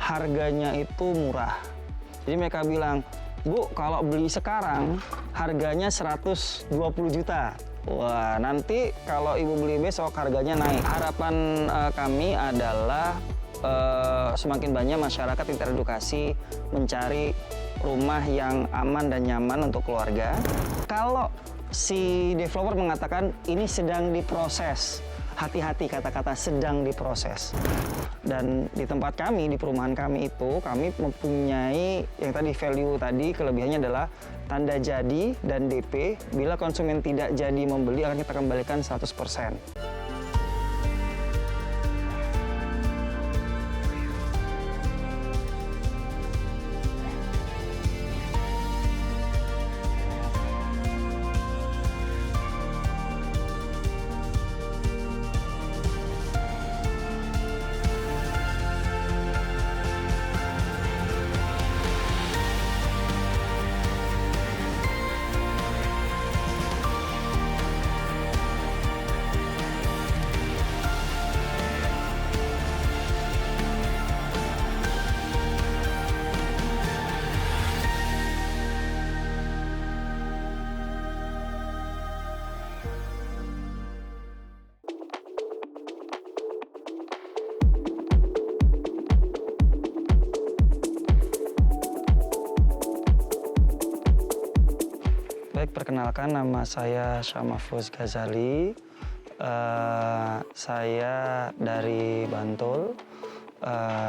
harganya itu murah. Jadi mereka bilang, Bu, kalau beli sekarang harganya 120 juta. Wah, nanti kalau ibu beli besok harganya naik. Harapan kami adalah semakin banyak masyarakat yang teredukasi mencari rumah yang aman dan nyaman untuk keluarga. Kalau si developer mengatakan ini sedang diproses, hati-hati kata-kata sedang diproses. Dan di tempat kami, di perumahan kami itu, kami mempunyai yang tadi value tadi, kelebihannya adalah tanda jadi dan DP. Bila konsumen tidak jadi membeli, akan kita kembalikan 100%. Baik, perkenalkan nama saya Syamafuz Ghazali. Saya dari Bantul.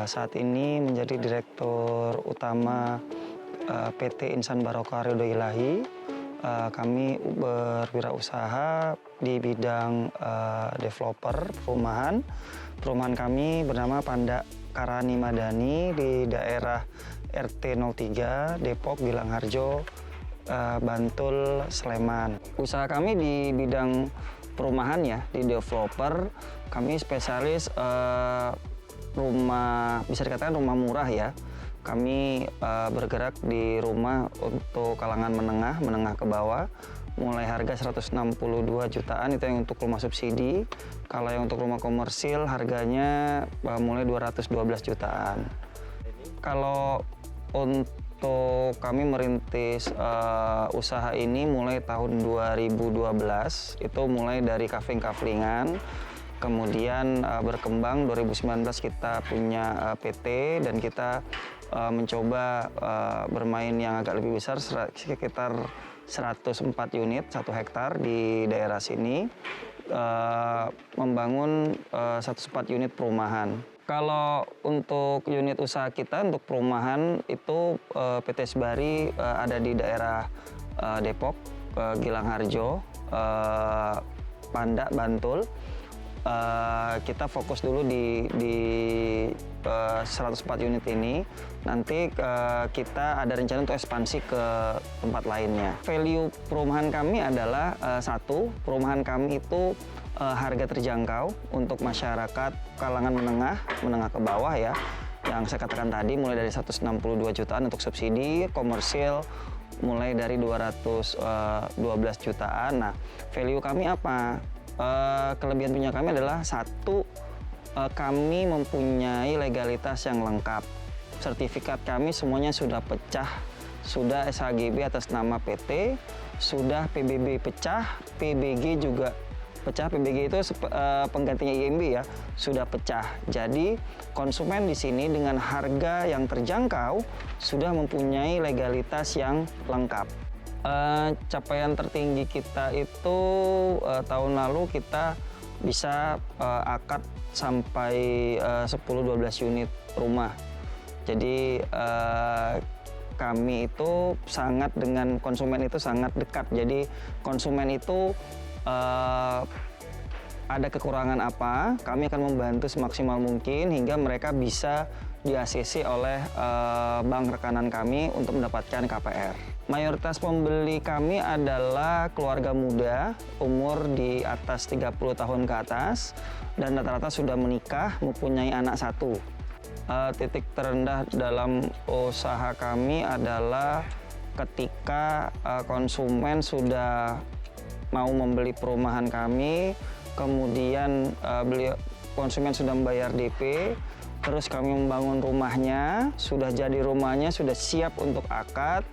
Saat ini menjadi Direktur Utama PT Insan Barokah Ridho Ilahi. Kami berwirausaha di bidang developer perumahan. Perumahan kami bernama Panda Karani Madani di daerah RT 03 Depok Bilangharjo, Bantul, Sleman. Usaha kami di bidang perumahan ya, di developer. Kami spesialis rumah, bisa dikatakan rumah murah ya. Kami bergerak di rumah untuk kalangan menengah ke bawah. Mulai harga 162 jutaan itu yang untuk rumah subsidi. Kalau yang untuk rumah komersil harganya mulai 212 jutaan. Kalau untuk kami merintis usaha ini mulai tahun 2012, itu mulai dari kafling-kaflingan, kemudian berkembang 2019 kita punya PT dan kita mencoba bermain yang agak lebih besar, sekitar 104 unit, 1 hektar di daerah sini, membangun 104 unit perumahan. Kalau untuk unit usaha kita untuk perumahan itu PT Sbari ada di daerah Depok, Gilangharjo, Panda, Bantul. Kita fokus dulu di 104 unit ini. Nanti kita ada rencana untuk ekspansi ke tempat lainnya. Value perumahan kami adalah satu, perumahan kami itu harga terjangkau untuk masyarakat kalangan menengah ke bawah ya. Yang saya katakan tadi mulai dari 162 jutaan untuk subsidi, komersil mulai dari 212 jutaan. Nah, value kami apa? Kelebihan punya kami adalah satu, kami mempunyai legalitas yang lengkap. Sertifikat kami semuanya sudah pecah, sudah SHGB atas nama PT, sudah PBB pecah, PBG juga pecah. PBG itu penggantinya IMB ya, sudah pecah. Jadi konsumen di sini dengan harga yang terjangkau sudah mempunyai legalitas yang lengkap. Capaian tertinggi kita itu tahun lalu kita bisa akad sampai 10-12 unit rumah. Jadi kami itu sangat dengan konsumen itu sangat dekat. Jadi konsumen itu ada kekurangan apa, kami akan membantu semaksimal mungkin hingga mereka bisa di-ACC oleh bank rekanan kami untuk mendapatkan KPR. Mayoritas pembeli kami adalah keluarga muda, umur di atas 30 tahun ke atas, dan rata-rata sudah menikah, mempunyai anak satu. Titik terendah dalam usaha kami adalah ketika konsumen sudah mau membeli perumahan kami, kemudian konsumen sudah membayar DP, Terus kami membangun rumahnya, sudah jadi rumahnya, sudah siap untuk akad,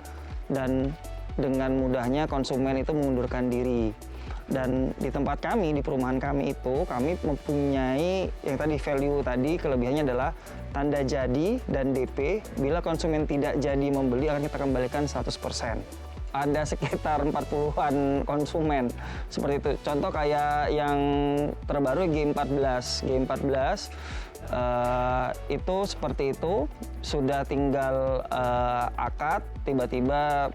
dan dengan mudahnya konsumen itu mengundurkan diri. Dan di tempat kami, di perumahan kami itu, kami mempunyai yang tadi value tadi, kelebihannya adalah tanda jadi dan DP. Bila konsumen tidak jadi membeli, akan kita kembalikan 100%. Ada sekitar 40-an konsumen seperti itu. Contoh kayak yang terbaru G14. G14 itu seperti itu, sudah tinggal akad, tiba-tiba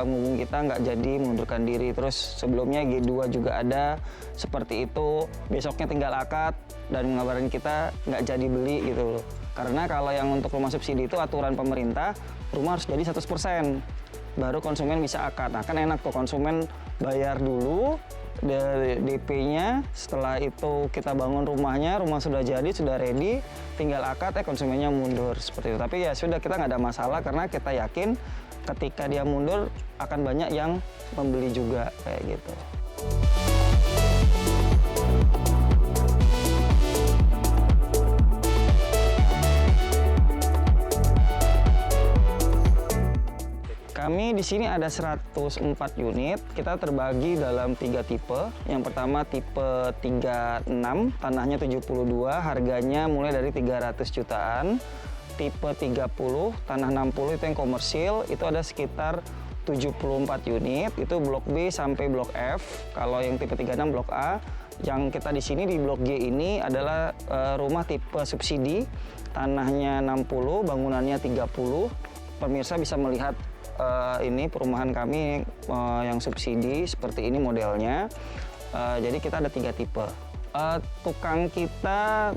ngubung kita nggak jadi mengundurkan diri. Terus sebelumnya G2 juga ada seperti itu, besoknya tinggal akad dan mengabarin kita nggak jadi beli gitu loh. Karena kalau yang untuk rumah subsidi itu aturan pemerintah, rumah harus jadi 100%, baru konsumen bisa akad. Nah kan enak tuh, konsumen bayar dulu dari DP-nya, setelah itu kita bangun rumahnya, rumah sudah jadi, sudah ready, tinggal akad, konsumennya mundur seperti itu. Tapi ya sudah, kita nggak ada masalah karena kita yakin ketika dia mundur akan banyak yang membeli juga kayak gitu. Kami di sini ada 104 unit, kita terbagi dalam 3 tipe. Yang pertama tipe 36, tanahnya 72, harganya mulai dari 300 jutaan. Tipe 30, tanah 60 itu yang komersil, itu ada sekitar 74 unit, itu blok B sampai blok F. Kalau yang tipe 36 blok A, yang kita di sini di blok G ini adalah rumah tipe subsidi, tanahnya 60, bangunannya 30. Pemirsa bisa melihat ini perumahan kami yang subsidi seperti ini modelnya. Jadi kita ada 3 tipe. Tukang kita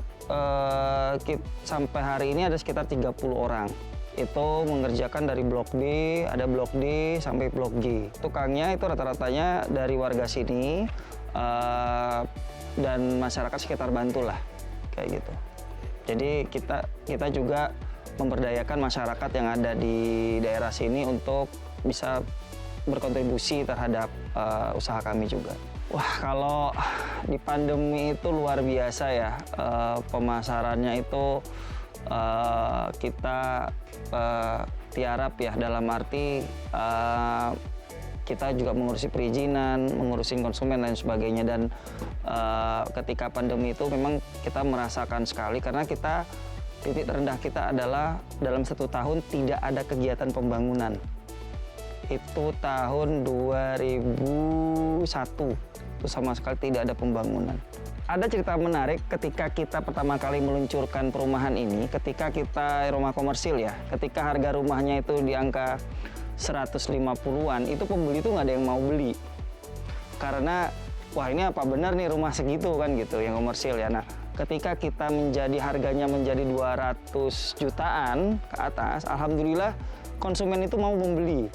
sampai hari ini ada sekitar 30 orang. Itu mengerjakan dari blok B, ada blok D sampai blok G. Tukangnya itu rata-ratanya dari warga sini dan masyarakat sekitar Bantul lah, kayak gitu. Jadi kita juga memberdayakan masyarakat yang ada di daerah sini untuk bisa berkontribusi terhadap usaha kami juga. Wah, kalau di pandemi itu luar biasa ya, pemasarannya itu kita tiarap ya, dalam arti kita juga mengurusi perizinan, mengurusi konsumen dan sebagainya. Dan ketika pandemi itu memang kita merasakan sekali karena titik terendah kita adalah dalam 1 tahun tidak ada kegiatan pembangunan. Itu tahun 2001, itu sama sekali tidak ada pembangunan. Ada cerita menarik ketika kita pertama kali meluncurkan perumahan ini, ketika kita rumah komersil ya, ketika harga rumahnya itu di angka 150-an, itu pembeli itu nggak ada yang mau beli. Karena, wah ini apa benar nih rumah segitu kan gitu, yang komersil ya. Nah, ketika kita harganya menjadi 200 jutaan ke atas, alhamdulillah konsumen itu mau membeli.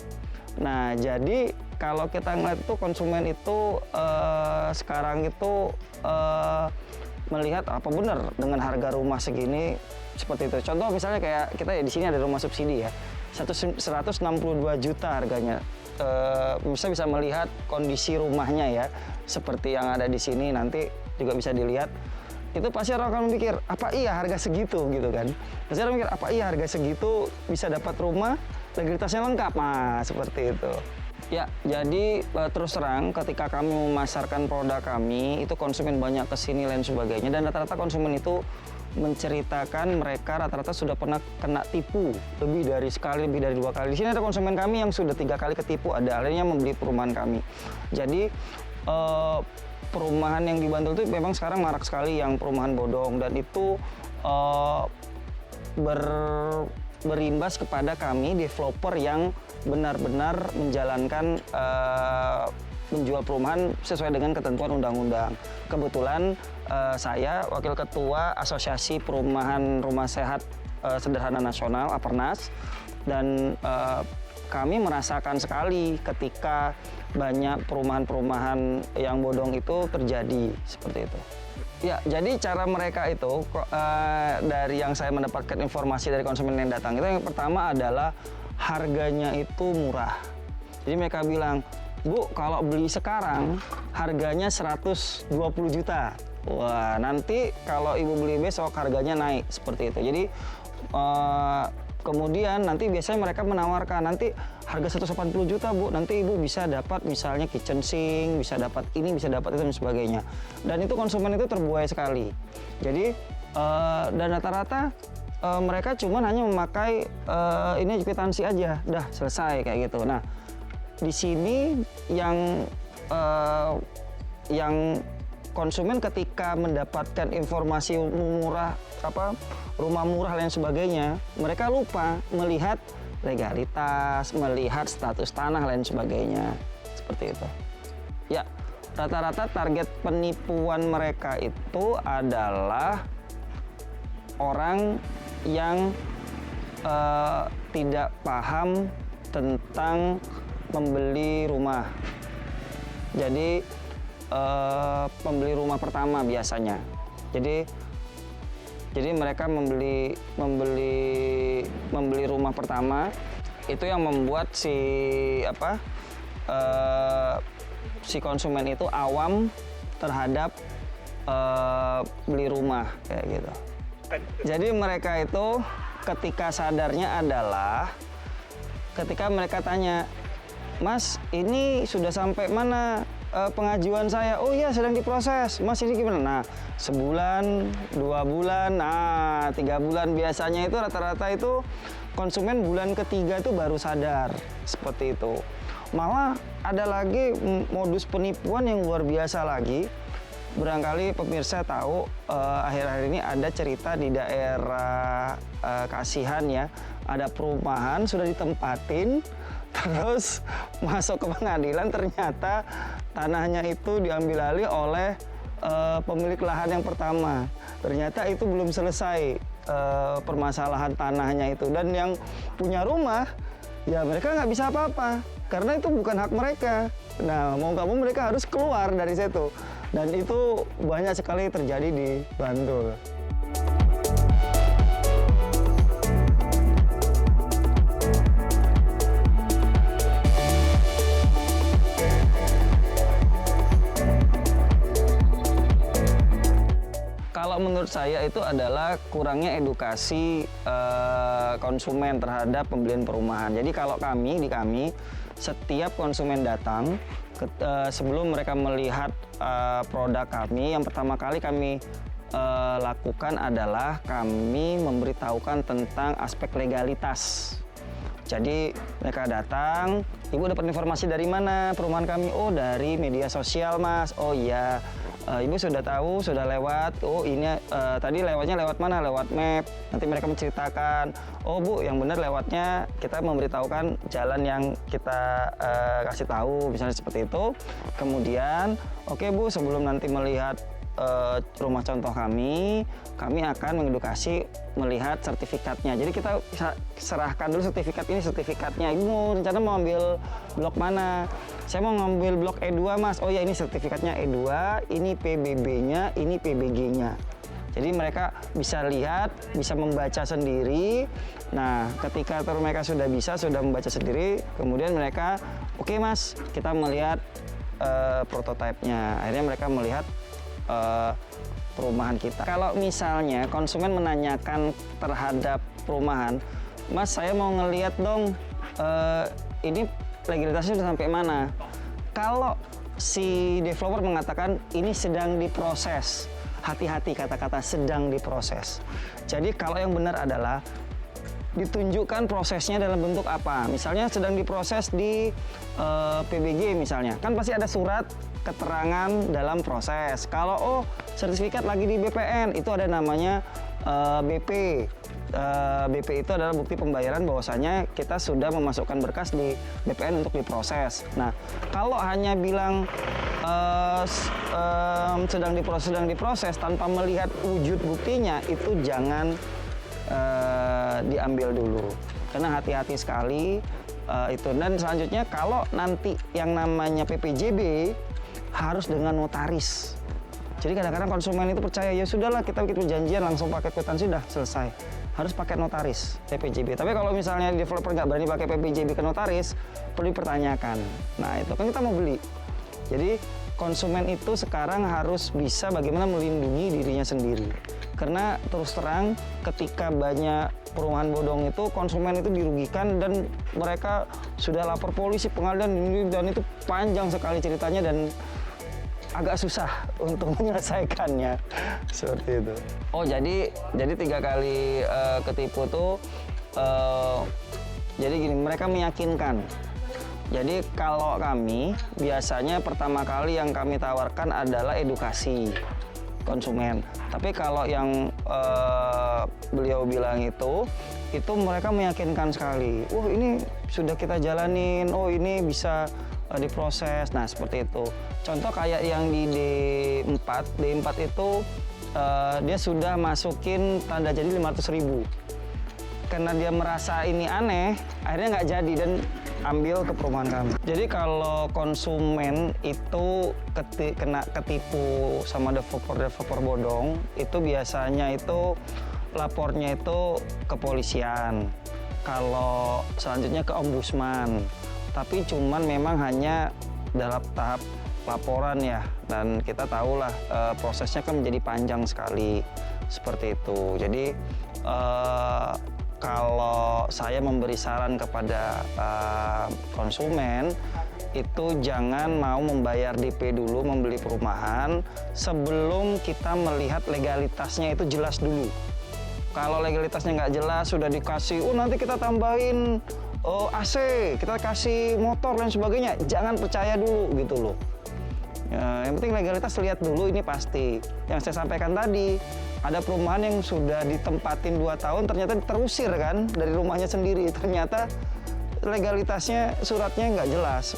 Nah, jadi kalau kita ngeliat itu konsumen itu sekarang itu melihat apa benar dengan harga rumah segini seperti itu. Contoh misalnya kayak kita ya di sini ada rumah subsidi ya, 162 juta harganya. Bisa melihat kondisi rumahnya ya, seperti yang ada di sini, nanti juga bisa dilihat. Itu pasti orang akan mikir, apa iya harga segitu gitu kan. Pasti orang mikir, apa iya harga segitu bisa dapat rumah, legalitasnya lengkap, nah seperti itu. Ya, jadi terus terang ketika kami memasarkan produk kami, itu konsumen banyak kesini dan sebagainya. Dan rata-rata konsumen itu menceritakan mereka rata-rata sudah pernah kena tipu lebih dari sekali, lebih dari 2 kali. Di sini ada konsumen kami yang sudah 3 kali ketipu, ada akhirnya membeli perumahan kami. Jadi perumahan yang di Bantul itu memang sekarang marak sekali yang perumahan bodong, dan itu berimbas kepada kami developer yang benar-benar menjalankan menjual perumahan sesuai dengan ketentuan undang-undang. Kebetulan saya Wakil Ketua Asosiasi Perumahan Rumah Sehat Sederhana Nasional (Apernas), dan kami merasakan sekali ketika banyak perumahan-perumahan yang bodong itu terjadi seperti itu. Ya, jadi cara mereka itu dari yang saya mendapatkan informasi dari konsumen yang datang itu, yang pertama adalah harganya itu murah. Jadi mereka bilang, Bu, kalau beli sekarang harganya 120 juta. wah nanti kalau ibu beli besok harganya naik seperti itu. Jadi kemudian nanti biasanya mereka menawarkan nanti harga 180 juta Bu, nanti ibu bisa dapat misalnya kitchen sink, bisa dapat ini, bisa dapat itu dan sebagainya. Dan itu konsumen itu terbuai sekali. Jadi dan rata-rata mereka cuma hanya memakai ini kwitansi aja, dah selesai kayak gitu. Nah di sini yang konsumen ketika mendapatkan informasi murah, rumah murah dan sebagainya, mereka lupa melihat legalitas, melihat status tanah dan sebagainya, seperti itu. Ya, rata-rata target penipuan mereka itu adalah orang yang tidak paham tentang membeli rumah. Jadi pembeli rumah pertama biasanya. Jadi mereka membeli rumah pertama, itu yang membuat si konsumen itu awam terhadap beli rumah kayak gitu. Jadi mereka itu ketika sadarnya adalah ketika mereka tanya, Mas, ini sudah sampai mana pengajuan saya? Oh iya, sedang diproses. Mas, ini gimana? Nah, sebulan, 2 bulan, 3 bulan biasanya itu rata-rata itu konsumen bulan ketiga itu baru sadar seperti itu. Malah ada lagi modus penipuan yang luar biasa lagi. Barangkali pemirsa tahu akhir-akhir ini ada cerita di daerah Kasihan ya, ada perumahan sudah ditempatin, terus masuk ke pengadilan ternyata tanahnya itu diambil alih oleh pemilik lahan yang pertama. Ternyata itu belum selesai permasalahan tanahnya itu, dan yang punya rumah ya mereka nggak bisa apa-apa karena itu bukan hak mereka. Nah, mau nggak mau mereka harus keluar dari situ, dan itu banyak sekali terjadi di Bantul. Kalau menurut saya itu adalah kurangnya edukasi konsumen terhadap pembelian perumahan. Jadi kalau di kami setiap konsumen datang sebelum mereka melihat produk kami, yang pertama kali kami lakukan adalah kami memberitahukan tentang aspek legalitas. Jadi mereka datang, Ibu dapat informasi dari mana perumahan kami? Oh, dari media sosial, Mas. Oh iya, Ibu sudah tahu, sudah lewat. Oh ini tadi lewatnya lewat mana? Lewat map. Nanti mereka menceritakan. Oh Bu, yang benar lewatnya kita memberitahukan jalan yang kita kasih tahu, misalnya seperti itu. Kemudian, oke Bu, sebelum nanti melihat rumah contoh kami akan mengedukasi melihat sertifikatnya. Jadi kita serahkan dulu sertifikatnya. Ibu mau rencana mau ambil blok mana? Saya mau ngambil blok E2, Mas. Oh ya, ini sertifikatnya E2, ini PBB-nya, ini PBG-nya. Jadi mereka bisa lihat, bisa membaca sendiri. Nah, ketika mereka sudah membaca sendiri, kemudian mereka, oke Mas, kita melihat prototipenya. Akhirnya mereka melihat perumahan kita. Kalau misalnya konsumen menanyakan terhadap perumahan, Mas saya mau ngelihat dong ini legalitasnya sudah sampai mana. Kalau si developer mengatakan ini sedang diproses, hati-hati kata-kata sedang diproses. Jadi kalau yang benar adalah ditunjukkan prosesnya dalam bentuk apa. Misalnya sedang diproses di PBG misalnya, kan pasti ada surat keterangan dalam proses. Kalau sertifikat lagi di BPN, itu ada namanya BP. BP itu adalah bukti pembayaran bahwasanya kita sudah memasukkan berkas di BPN untuk diproses. Nah, kalau hanya bilang sedang diproses tanpa melihat wujud buktinya, itu jangan diambil dulu, karena hati-hati sekali itu. Dan selanjutnya kalau nanti yang namanya PPJB harus dengan notaris. Jadi kadang-kadang konsumen itu percaya ya sudahlah kita bikin perjanjian langsung pakai kwitansi sudah selesai. Harus pakai notaris PPJB. Tapi kalau misalnya developer nggak berani pakai PPJB ke notaris, perlu dipertanyakan. Nah itu kan kita mau beli. Jadi konsumen itu sekarang harus bisa bagaimana melindungi dirinya sendiri. Karena terus terang ketika banyak perumahan bodong itu konsumen itu dirugikan dan mereka sudah lapor polisi, pengadilan, dan itu panjang sekali ceritanya dan agak susah untuk menyelesaikannya seperti itu. Oh jadi 3 kali ketipu tuh jadi gini, mereka meyakinkan. Jadi kalau kami biasanya pertama kali yang kami tawarkan adalah edukasi konsumen. Tapi kalau yang beliau bilang itu mereka meyakinkan sekali. Oh ini sudah kita jalanin, oh ini bisa diproses. Nah seperti itu. Contoh kayak yang di D4 itu dia sudah masukin tanda jadi 500.000. Karena dia merasa ini aneh, akhirnya nggak jadi dan ambil ke perumahan kami. Jadi kalau konsumen itu kena ketipu sama developer bodong, itu biasanya itu lapornya itu ke polisian. Kalau selanjutnya ke ombudsman. Tapi cuman memang hanya dalam tahap laporan ya, dan kita tahulah prosesnya kan menjadi panjang sekali seperti itu. Jadi kalau saya memberi saran kepada konsumen itu jangan mau membayar DP dulu membeli perumahan sebelum kita melihat legalitasnya itu jelas dulu. Kalau legalitasnya nggak jelas sudah dikasih, nanti kita tambahin AC, kita kasih motor dan sebagainya, jangan percaya dulu gitu loh. Yang penting legalitas lihat dulu, ini pasti. Yang saya sampaikan tadi, ada perumahan yang sudah ditempatin 2 tahun ternyata terusir kan dari rumahnya sendiri. Ternyata legalitasnya, suratnya nggak jelas.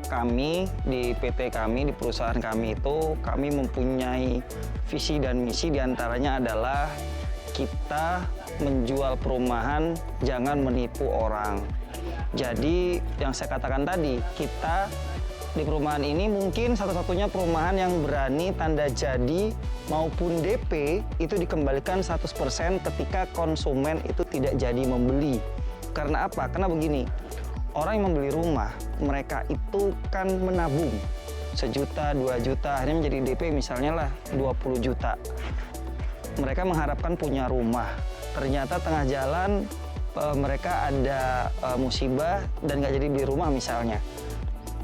Kami di PT kami, di perusahaan kami itu, kami mempunyai visi dan misi, diantaranya adalah kita menjual perumahan jangan menipu orang. Jadi yang saya katakan tadi, kita di perumahan ini mungkin satu-satunya perumahan yang berani tanda jadi maupun DP itu dikembalikan 100% ketika konsumen itu tidak jadi membeli. Karena apa? Karena begini, orang yang membeli rumah, mereka itu kan menabung 1 juta, 2 juta, akhirnya menjadi DP misalnya lah 20 juta. Mereka mengharapkan punya rumah. Ternyata tengah jalan mereka ada musibah dan nggak jadi beli rumah misalnya.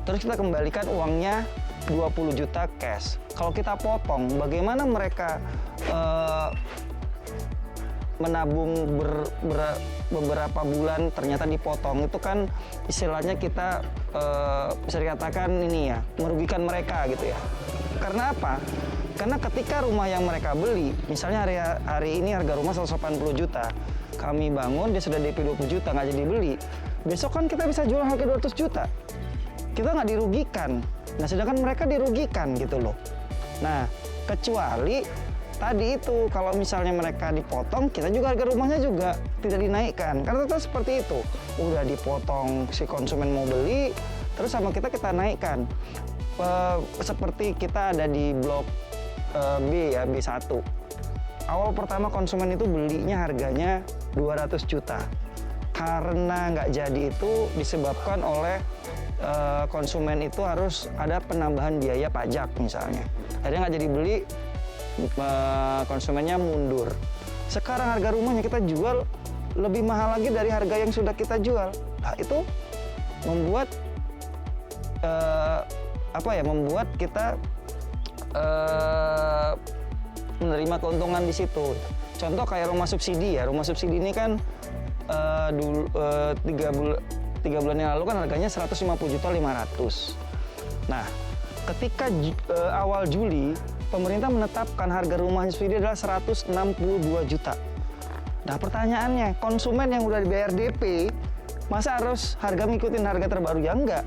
Terus kita kembalikan uangnya 20 juta cash. Kalau kita potong, bagaimana mereka menabung beberapa bulan ternyata dipotong, itu kan istilahnya kita bisa dikatakan ini ya, merugikan mereka gitu ya. Karena apa? Karena ketika rumah yang mereka beli, misalnya hari ini harga rumah 180 juta, kami bangun dia sudah DP 20 juta nggak jadi beli, besok kan kita bisa jual harga 200 juta. Kita nggak dirugikan. Nah sedangkan mereka dirugikan gitu loh. Nah kecuali tadi itu, kalau misalnya mereka dipotong, kita juga harga rumahnya juga tidak dinaikkan. Karena tetap seperti itu. Udah dipotong si konsumen mau beli, terus sama kita naikkan. Seperti kita ada di blok B ya, B1. Awal pertama konsumen itu belinya harganya 200 juta. Karena nggak jadi itu disebabkan oleh konsumen itu harus ada penambahan biaya pajak misalnya. Akhirnya nggak jadi beli, konsumennya mundur. Sekarang harga rumahnya kita jual lebih mahal lagi dari harga yang sudah kita jual. Nah itu membuat membuat kita menerima keuntungan di situ. Contoh kayak rumah subsidi ya, rumah subsidi ini kan dulu 3 bulan yang lalu kan harganya 150.500.000. Nah, ketika awal Juli pemerintah menetapkan harga rumah subsidi adalah 162 juta. Nah, pertanyaannya, konsumen yang udah dibayar DP masa harus harga ngikutin harga terbaru? Ya enggak.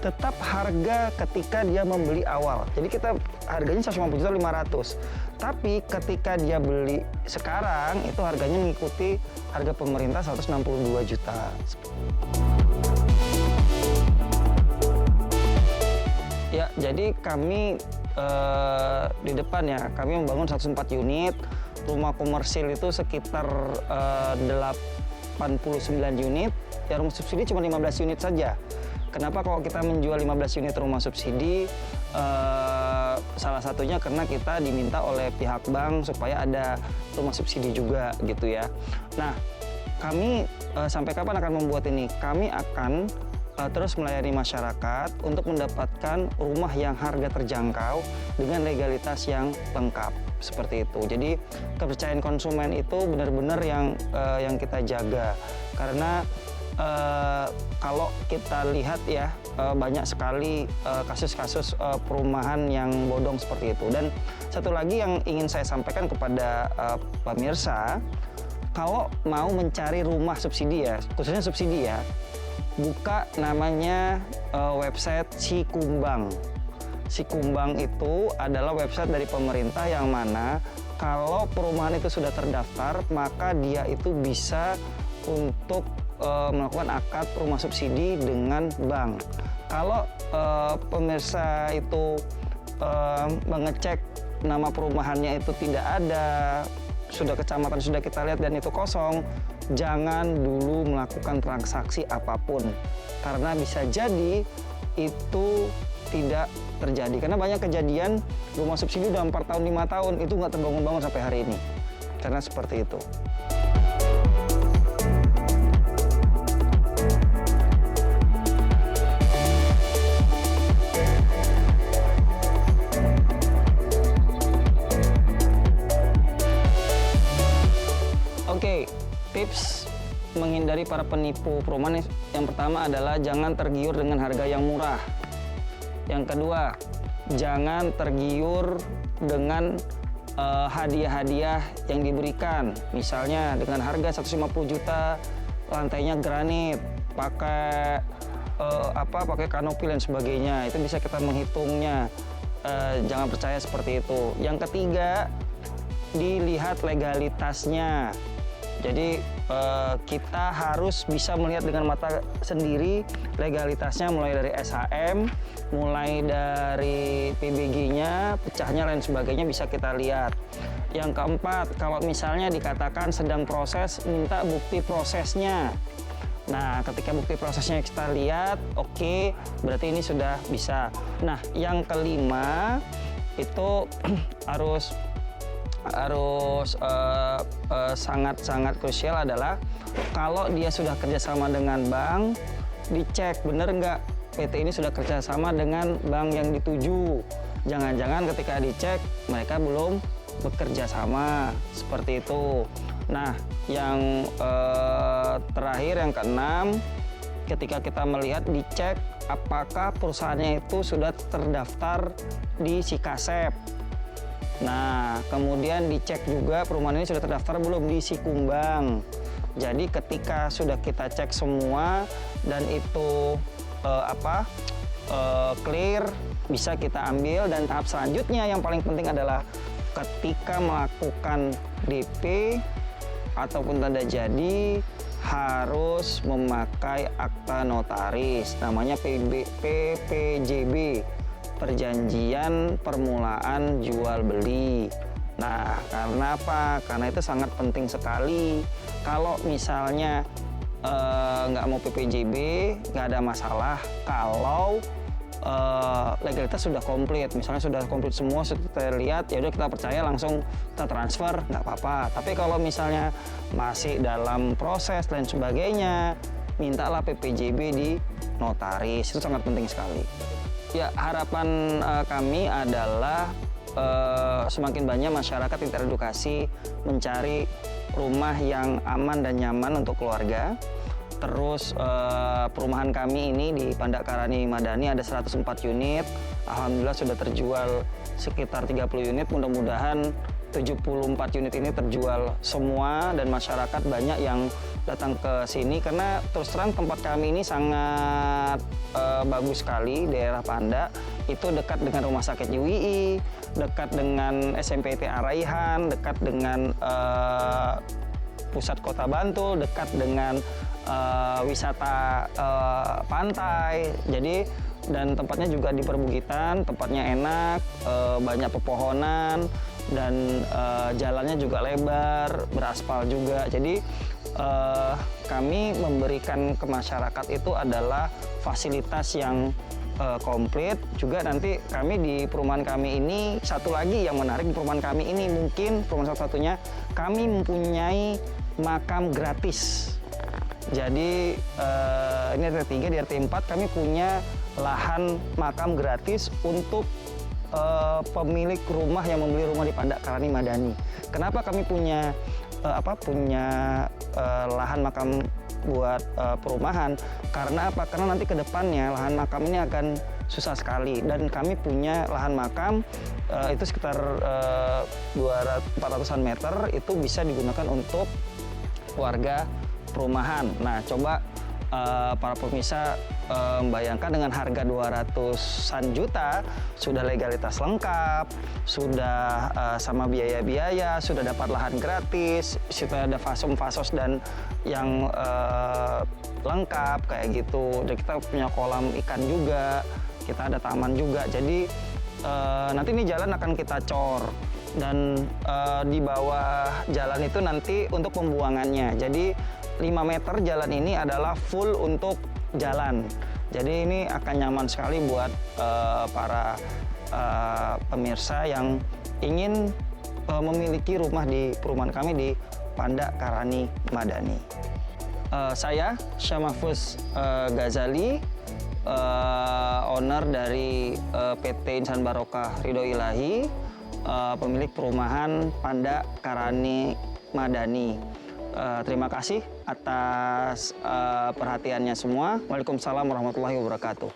Tetap harga ketika dia membeli awal. Jadi kita harganya 150.500.000. Tapi ketika dia beli sekarang itu harganya mengikuti harga pemerintah 162 juta. Ya, jadi kami di depan ya, kami membangun 104 unit. Rumah komersil itu sekitar 89 unit, ya rumah subsidi cuma 15 unit saja. Kenapa kalau kita menjual 15 unit rumah subsidi? Salah satunya karena kita diminta oleh pihak bank supaya ada rumah subsidi juga gitu ya. Nah, kami sampai kapan akan membuat ini? Kami akan terus melayani masyarakat untuk mendapatkan rumah yang harga terjangkau dengan legalitas yang lengkap seperti itu. Jadi kepercayaan konsumen itu benar-benar yang kita jaga, karena kalau kita lihat ya banyak sekali kasus-kasus perumahan yang bodong seperti itu. Dan satu lagi yang ingin saya sampaikan kepada pemirsa, kalau mau mencari rumah subsidi ya, khususnya subsidi ya, buka namanya website Sikumbang. Sikumbang itu adalah website dari pemerintah yang mana kalau perumahan itu sudah terdaftar, maka dia itu bisa untuk melakukan akad rumah subsidi dengan bank. Kalau pemirsa itu mengecek nama perumahannya itu tidak ada, sudah kecamatan sudah kita lihat dan itu kosong, jangan dulu melakukan transaksi apapun, karena bisa jadi itu tidak terjadi. Karena banyak kejadian rumah subsidi udah 4 tahun, 5 tahun itu nggak terbangun-bangun sampai hari ini, karena seperti itu. Oke, tips menghindari para penipu perumahan yang pertama adalah jangan tergiur dengan harga yang murah. Yang kedua, jangan tergiur dengan hadiah-hadiah yang diberikan. Misalnya dengan harga 150 juta, lantainya granit, pakai pakai kanopi dan sebagainya. Itu bisa kita menghitungnya. Jangan percaya seperti itu. Yang ketiga, dilihat legalitasnya. Jadi kita harus bisa melihat dengan mata sendiri legalitasnya, mulai dari SHM, mulai dari PBG-nya, pecahnya, lain sebagainya bisa kita lihat. Yang keempat, kalau misalnya dikatakan sedang proses, minta bukti prosesnya. Nah, ketika bukti prosesnya kita lihat, oke, berarti ini sudah bisa. Nah, yang kelima itu harus sangat-sangat krusial adalah kalau dia sudah kerjasama dengan bank, dicek bener nggak PT ini sudah kerjasama dengan bank yang dituju. Jangan-jangan ketika dicek mereka belum bekerja sama, seperti itu. Nah, yang terakhir, yang keenam, ketika kita melihat, dicek apakah perusahaannya itu sudah terdaftar di Sikasep. Nah, kemudian dicek juga perumahan ini sudah terdaftar belum di Sikumbang. Jadi ketika sudah kita cek semua dan itu clear, bisa kita ambil. Dan tahap selanjutnya yang paling penting adalah ketika melakukan DP ataupun tanda jadi, harus memakai akta notaris, namanya PPJB, perjanjian permulaan jual beli. Nah, karena apa? Karena itu sangat penting sekali. Kalau misalnya nggak mau PPJB, nggak ada masalah. Kalau legalitas sudah komplit, misalnya sudah komplit semua, sudah kita lihat, ya udah kita percaya, langsung kita transfer, nggak apa-apa. Tapi kalau misalnya masih dalam proses dan sebagainya, mintalah PPJB di notaris. Itu sangat penting sekali. Ya, harapan kami adalah semakin banyak masyarakat yang teredukasi mencari rumah yang aman dan nyaman untuk keluarga. Terus perumahan kami ini di Pandakarani Madani ada 104 unit. Alhamdulillah sudah terjual sekitar 30 unit. Mudah-mudahan 74 unit ini terjual semua dan masyarakat banyak yang datang ke sini, karena terus terang tempat kami ini sangat bagus sekali. Daerah Panda itu dekat dengan Rumah Sakit UII, dekat dengan SMPT Araihan, dekat dengan pusat kota Bantul, dekat dengan wisata pantai. Jadi, dan tempatnya juga di perbukitan, tempatnya enak, banyak pepohonan, dan jalannya juga lebar, beraspal juga. Jadi kami memberikan ke masyarakat itu adalah fasilitas yang komplit. Juga nanti kami di perumahan kami ini, satu lagi yang menarik di perumahan kami ini, mungkin perumahan satu-satunya, kami mempunyai makam gratis. Jadi ini RT 3, di RT 4 kami punya lahan makam gratis untuk pemilik rumah yang membeli rumah di Pandak Karani Madani. Kenapa kami punya lahan makam buat perumahan? Karena apa? Karena nanti ke depannya lahan makam ini akan susah sekali, dan kami punya lahan makam itu sekitar 400-an meter, itu bisa digunakan untuk warga perumahan. Nah, coba para pemirsa membayangkan dengan harga 200-an juta, sudah legalitas lengkap, sudah sama biaya-biaya, sudah dapat lahan gratis, sudah ada fasos dan yang lengkap kayak gitu. Dan kita punya kolam ikan juga, kita ada taman juga. Jadi nanti ini jalan akan kita cor, dan di bawah jalan itu nanti untuk pembuangannya. Jadi 5 meter jalan ini adalah full untuk jalan. Jadi ini akan nyaman sekali buat para pemirsa yang ingin memiliki rumah di perumahan kami di Pandak Karani Madani. Saya Syamafuz Ghazali, owner dari PT Insan Barokah Ridho Ilahi, pemilik perumahan Pandak Karani Madani. Terima kasih atas perhatiannya semua. Waalaikumsalam warahmatullahi wabarakatuh.